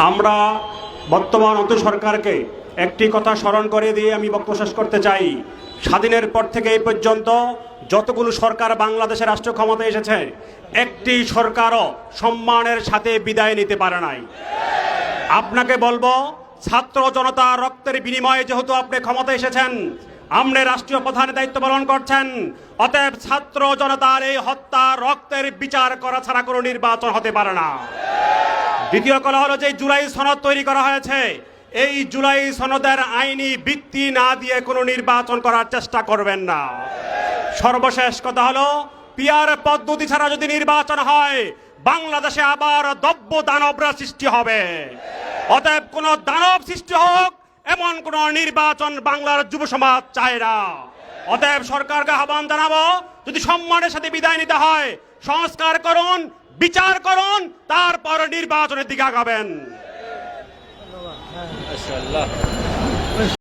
আমরা বর্তমান অন্তর সরকারকে একটি কথা স্মরণ করে দিয়ে আমি বক্তব্য শেষ করতে চাই। স্বাধীনের পর থেকে এই পর্যন্ত যতগুলো সরকার বাংলাদেশের রাষ্ট্র ক্ষমতায় এসেছে, একটি সরকারও সম্মানের সাথে বিদায় নিতে পারে নাই। আপনাকে বলবো, ছাত্র জনতা রক্তের বিনিময়ে যেহেতু আপনি ক্ষমতায় এসেছেন, আপনি রাষ্ট্রীয় প্রধানের দায়িত্ব পালন করছেন, অতএব ছাত্র জনতার এই হত্যা রক্তের বিচার করা ছাড়া কোনো নির্বাচন হতে পারে না। দ্বিতীয় কথা হলো যে জুলাই সনদ তৈরি করা হয়েছে, এই জুলাই সনদের আইনি ভিত্তি না দিয়ে কোনো নির্বাচন করার চেষ্টা করবেন না। সর্বশেষ কথা হলো, পিয়ার পদ্ধতি ছাড়া যদি নির্বাচন হয়, বাংলাদেশে আবার দব্য দানবরা সৃষ্টি হবে। অতএব কোন দানব সৃষ্টি হোক, এমন কোন নির্বাচন বাংলার যুব সমাজ চায় না। অতএব সরকারকে আহ্বান জানাবো, যদি সম্মানের সাথে বিদায় নিতে হয়, সংস্কার করুন, বিচার করুন, তারপর নির্বাচনের দিকে আগাবেন।